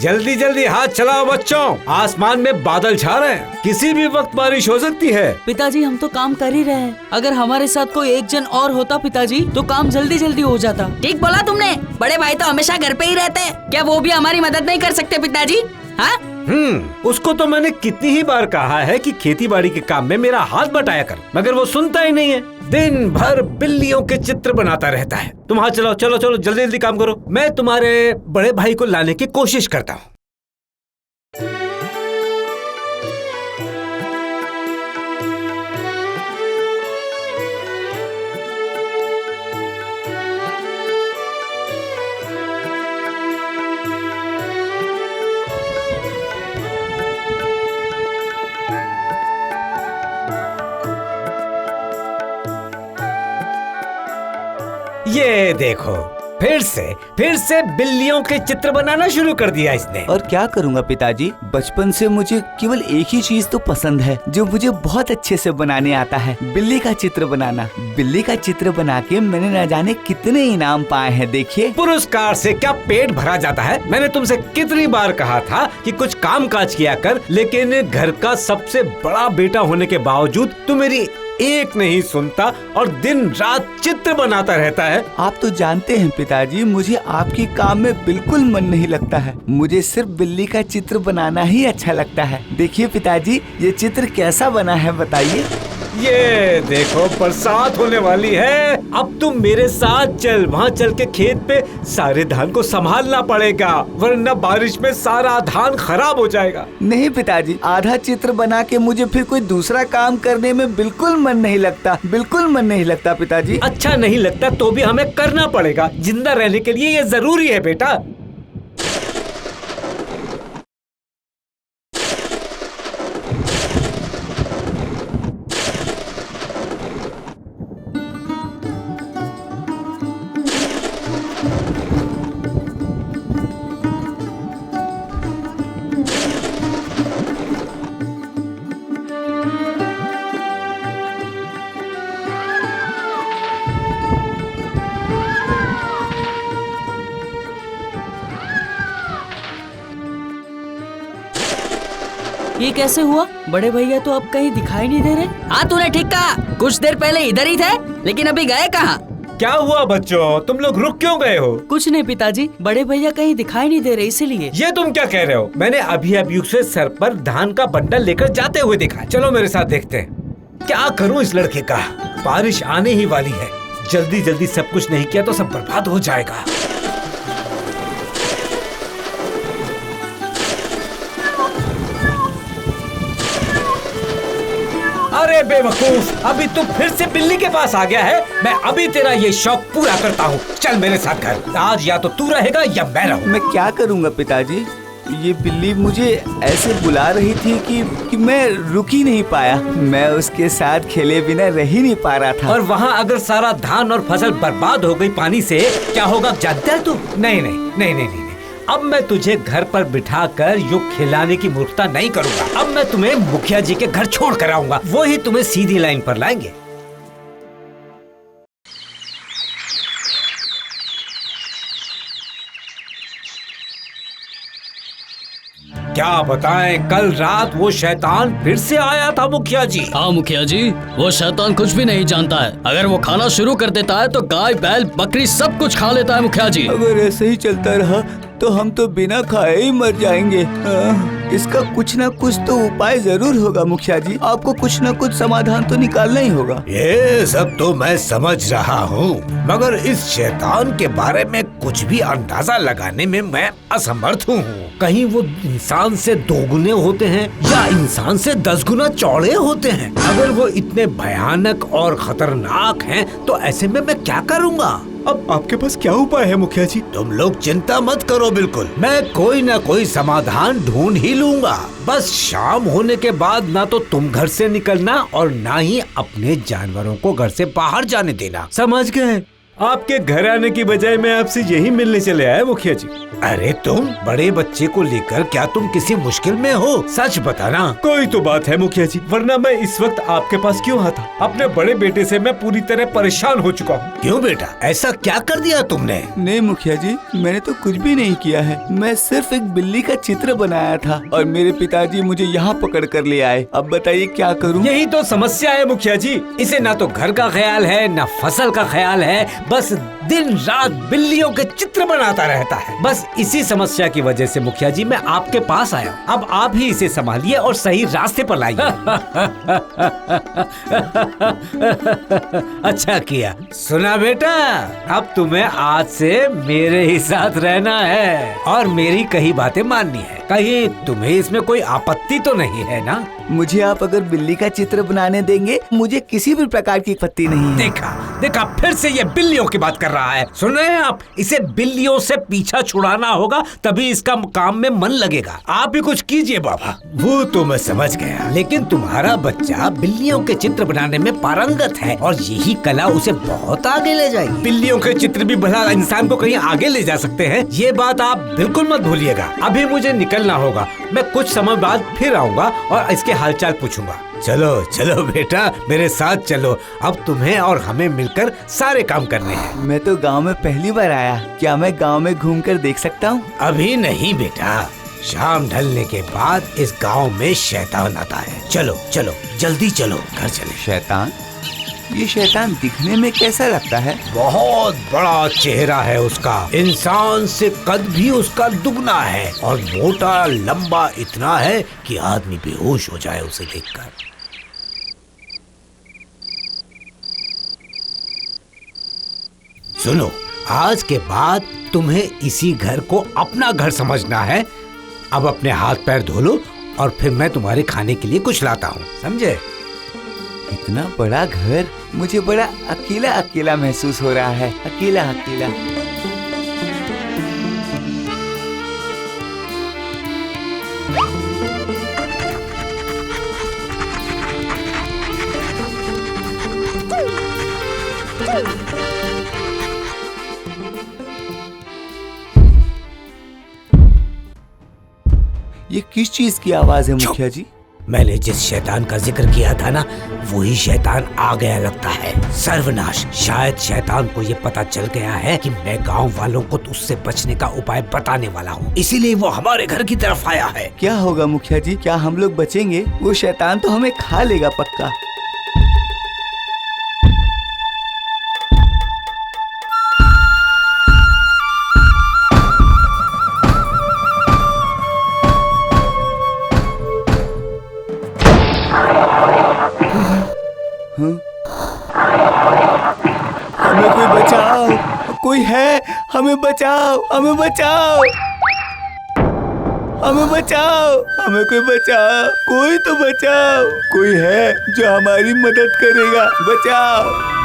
जल्दी जल्दी हाथ चलाओ बच्चों, आसमान में बादल छा रहे हैं, किसी भी वक्त बारिश हो सकती है। पिताजी हम तो काम कर ही रहे हैं, अगर हमारे साथ कोई एक जन और होता पिताजी तो काम जल्दी जल्दी हो जाता। ठीक बोला तुमने, बड़े भाई तो हमेशा घर पे ही रहते हैं, क्या वो भी हमारी मदद नहीं कर सकते पिताजी? हाँ? उसको तो मैंने कितनी ही बार कहा है कि खेती बाड़ी के काम में मेरा हाथ बटाया कर, मगर वो सुनता ही नहीं है। दिन भर बिल्लियों के चित्र बनाता रहता है। तुम हाथ चलाओ, चलो चलो जल्दी जल्दी काम करो, मैं तुम्हारे बड़े भाई को लाने की कोशिश करता हूँ। ये देखो, फिर से बिल्लियों के चित्र बनाना शुरू कर दिया इसने। और क्या करूँगा पिताजी, बचपन से मुझे केवल एक ही चीज तो पसंद है जो मुझे बहुत अच्छे से बनाने आता है, बिल्ली का चित्र बनाना। बिल्ली का चित्र बना के मैंने न जाने कितने इनाम पाए हैं। देखिए, पुरस्कार से क्या पेट भरा जाता है? मैंने तुमसे कितनी बार कहा था कि कुछ काम काज किया कर, लेकिन घर का सबसे बड़ा बेटा होने के बावजूद तू मेरी एक नहीं सुनता और दिन रात चित्र बनाता रहता है। आप तो जानते हैं पिताजी, मुझे आपके काम में बिल्कुल मन नहीं लगता है। मुझे सिर्फ बिल्ली का चित्र बनाना ही अच्छा लगता है। देखिए पिताजी, ये चित्र कैसा बना है बताइए। ये देखो, बरसात होने वाली है। अब तुम मेरे साथ चल, वहाँ चल के खेत पे सारे धान को संभालना पड़ेगा, वरना बारिश में सारा धान खराब हो जाएगा। नहीं पिताजी, आधा चित्र बना के मुझे फिर कोई दूसरा काम करने में बिल्कुल मन नहीं लगता, बिल्कुल मन नहीं लगता पिताजी। अच्छा नहीं लगता तो भी हमें करना पड़ेगा, जिंदा रहने के लिए ये जरूरी है बेटा। ये कैसे हुआ? बड़े भैया तो अब कहीं दिखाई नहीं दे रहे। हाँ तूने ठीक कहा, कुछ देर पहले इधर ही थे, लेकिन अभी गए कहाँ? क्या हुआ बच्चों, तुम लोग रुक क्यों गए हो? कुछ नहीं पिताजी, बड़े भैया कहीं दिखाई नहीं दे रहे इसीलिए। ये तुम क्या कह रहे हो? मैंने अभी अभी उसे सर पर धान का बंडल लेकर जाते हुए देखा। चलो मेरे साथ देखते हैं। क्या करूं इस लड़के का, बारिश आने ही वाली है, जल्दी जल्दी सब कुछ नहीं किया तो सब बर्बाद हो जाएगा। अरे बेवकूफ, अभी तू फिर से बिल्ली के पास आ गया है। मैं अभी तेरा ये शौक पूरा करता हूँ। चल मेरे साथ घर, आज या तो तू रहेगा या मैं रहूँ। मैं क्या करूँगा पिताजी, ये बिल्ली मुझे ऐसे बुला रही थी कि मैं रुक ही नहीं पाया। मैं उसके साथ खेले बिना रह ही नहीं पा रहा था। और वहाँ अगर सारा धान और फसल बर्बाद हो गई पानी से, क्या होगा जानता है तू? नहीं नहीं नहीं नहीं नहीं, अब मैं तुझे घर पर बिठाकर यूं खिलाने की मूर्खता नहीं करूँगा। अब मैं तुम्हें मुखिया जी के घर छोड़ कर आऊंगा, वो ही तुम्हें सीधी लाइन पर लाएंगे। क्या बताएं, कल रात वो शैतान फिर से आया था मुखिया जी। हाँ मुखिया जी, वो शैतान कुछ भी नहीं जानता है। अगर वो खाना शुरू कर देता है तो गाय बैल बकरी सब कुछ खा लेता है मुखिया जी। अगर ऐसे ही चलता रहा तो हम तो बिना खाए ही मर जाएंगे। इसका कुछ न कुछ तो उपाय जरूर होगा मुखिया जी, आपको कुछ न कुछ समाधान तो निकालना ही होगा। ये सब तो मैं समझ रहा हूँ, मगर इस शैतान के बारे में कुछ भी अंदाजा लगाने में मैं असमर्थ हूँ। कहीं वो इंसान से 2 गुने होते हैं या इंसान से 10 गुना चौड़े होते हैं। अगर वो इतने भयानक और खतरनाक हैं, तो ऐसे में मैं क्या करूँगा? अब आपके पास क्या उपाय है मुखिया जी? तुम लोग चिंता मत करो, बिल्कुल मैं कोई ना कोई समाधान ढूंढ ही लूंगा। बस शाम होने के बाद ना तो तुम घर से निकलना और ना ही अपने जानवरों को घर से बाहर जाने देना, समझ गए? आपके घर आने की बजाय मैं आपसे यही मिलने चले आया मुखिया जी। अरे तुम बड़े बच्चे को लेकर क्या तुम किसी मुश्किल में हो? सच बताना। कोई तो बात है मुखिया जी, वरना मैं इस वक्त आपके पास क्यों आता? अपने बड़े बेटे से मैं पूरी तरह परेशान हो चुका हूँ। क्यों बेटा, ऐसा क्या कर दिया तुमने? नहीं मुखिया जी, मैंने तो कुछ भी नहीं किया है। मैं सिर्फ एक बिल्ली का चित्र बनाया था और मेरे पिताजी मुझे यहाँ पकड़ कर ले आए। अब बताइए क्या करूँ? यही तो समस्या है मुखिया जी, इसे ना तो घर का ख्याल है ना फसल का ख्याल है, बस दिन रात बिल्लियों के चित्र बनाता रहता है। बस इसी समस्या की वजह से मुखिया जी मैं आपके पास आया हूँ। अब आप ही इसे संभालिए और सही रास्ते पर लाइए। अच्छा किया। सुना बेटा, अब तुम्हें आज से मेरे ही साथ रहना है और मेरी कही बातें माननी है। कहीं तुम्हें इसमें कोई आपत्ति तो नहीं है ना? मुझे आप अगर बिल्ली का चित्र बनाने देंगे, मुझे किसी भी प्रकार की आपत्ति नहीं है। देखा देखा, फिर से ये बिल्लियों की बात कर रहा है। सुन रहे हैं आप? इसे बिल्लियों से पीछा छुड़ाना होगा, तभी इसका काम में मन लगेगा। आप भी कुछ कीजिए बाबा। वो तो मैं समझ गया, लेकिन तुम्हारा बच्चा बिल्लियों के चित्र बनाने में पारंगत है और यही कला उसे बहुत आगे ले जाएगी। बिल्लियों के चित्र भी भला इंसान को कहीं आगे ले जा सकते हैं, ये बात आप बिल्कुल मत भूलिएगा। अभी मुझे निकलना होगा, मैं कुछ समय बाद फिर आऊंगा और इसके हालचाल पूछूंगा। चलो चलो बेटा, मेरे साथ चलो। अब तुम्हें और हमें मिलकर सारे काम करने हैं। मैं तो गांव में पहली बार आया, क्या मैं गांव में घूमकर देख सकता हूँ? अभी नहीं बेटा, शाम ढलने के बाद इस गांव में शैतान आता है। चलो चलो जल्दी चलो, घर चले। शैतान? ये शैतान दिखने में कैसा लगता है? बहुत बड़ा चेहरा है उसका, इंसान से कद भी उसका दुगना है और मोटा लंबा इतना है कि आदमी बेहोश हो जाए उसे देखकर। सुनो, आज के बाद तुम्हें इसी घर को अपना घर समझना है। अब अपने हाथ पैर धो लो और फिर मैं तुम्हारे खाने के लिए कुछ लाता हूँ, समझे? इतना बड़ा घर, मुझे बड़ा अकेला अकेला महसूस हो रहा है। अकेला अकेला। ये किस चीज की आवाज है मुखिया जी? मैंने जिस शैतान का जिक्र किया था ना, वही शैतान आ गया लगता है। सर्वनाश, शायद शैतान को ये पता चल गया है कि मैं गांव वालों को उससे बचने का उपाय बताने वाला हूँ, इसीलिए वो हमारे घर की तरफ आया है। क्या होगा मुखिया जी, क्या हम लोग बचेंगे? वो शैतान तो हमें खा लेगा पक्का। हमें कोई बचाओ, कोई है? हमें बचाओ, हमें बचाओ, हमें बचाओ, हमें कोई बचाओ, कोई तो बचाओ, कोई है जो हमारी मदद करेगा, बचाओ।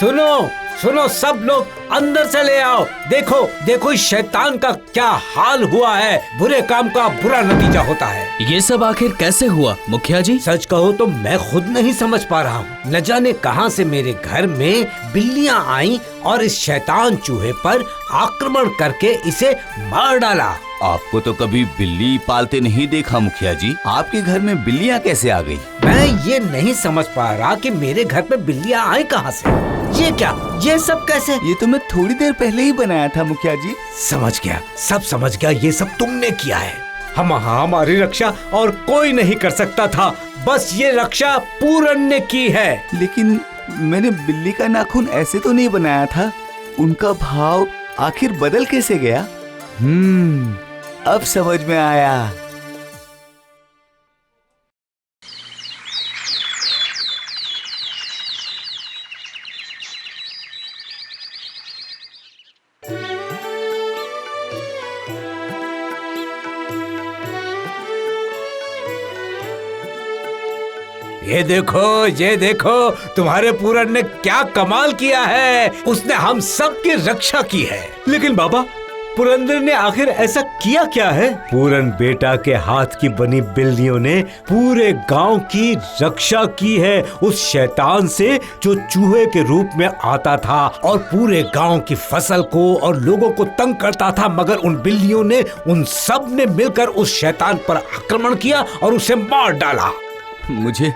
सुनो सुनो, सब लोग अंदर चले आओ। देखो देखो इस शैतान का क्या हाल हुआ है। बुरे काम का बुरा नतीजा होता है। ये सब आखिर कैसे हुआ मुखिया जी? सच कहो तो मैं खुद नहीं समझ पा रहा हूँ। न जाने कहां से मेरे घर में बिल्लियां आईं और इस शैतान चूहे पर आक्रमण करके इसे मार डाला। आपको तो कभी बिल्ली पालते नहीं देखा मुखिया जी, आपके घर में बिल्लियां कैसे आ गई? मैं ये नहीं समझ पा रहा कि मेरे घर पे बिल्लियां आई कहां से। ये क्या, ये सब कैसे? ये तो मैं थोड़ी देर पहले ही बनाया था मुखिया जी। समझ गया, सब समझ गया, ये सब तुमने किया है। हमारी रक्षा और कोई नहीं कर सकता था, बस ये रक्षा पूरन ने की है। लेकिन मैंने बिल्ली का नाखून ऐसे तो नहीं बनाया था, उनका भाव आखिर बदल कैसे गया? अब समझ में आया। ये देखो तुम्हारे पूरन ने क्या कमाल किया है। उसने हम सब की रक्षा की है। लेकिन बाबा, पुरंदर ने आखिर ऐसा किया क्या है? पूरन बेटा के हाथ की बनी बिल्लियों ने पूरे गांव की रक्षा की है उस शैतान से जो चूहे के रूप में आता था और पूरे गांव की फसल को और लोगों को तंग करता था। मगर उन बिल्लियों ने, उन सब ने मिलकर उस शैतान पर आक्रमण किया और उसे मार डाला। मुझे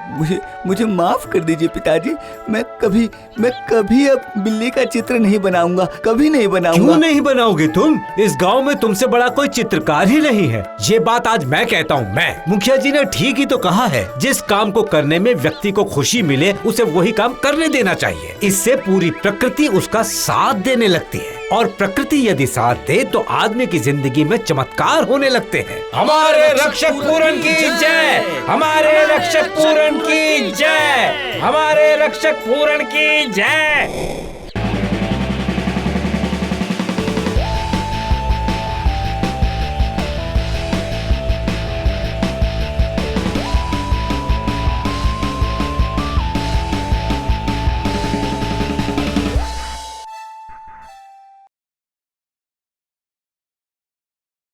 मुझे मुझे माफ कर दीजिए पिताजी। मैं कभी अब बिल्ली का चित्र नहीं बनाऊंगा, कभी नहीं बनाऊंगा। क्यों नहीं बनाओगे तुम? इस गांव में तुमसे बड़ा कोई चित्रकार ही नहीं है। ये बात आज मैं कहता हूँ। मैं मुखिया जी ने ठीक ही तो कहा है। जिस काम को करने में व्यक्ति को खुशी मिले उसे वही काम करने देना चाहिए। इससे पूरी प्रकृति उसका साथ देने लगती है और प्रकृति यदि साथ दे तो आदमी की जिंदगी में चमत्कार होने लगते हैं। हमारे रक्षक पूरन की जय, हमारे रक्षक पूरन की जय, हमारे रक्षक पूरन की जय।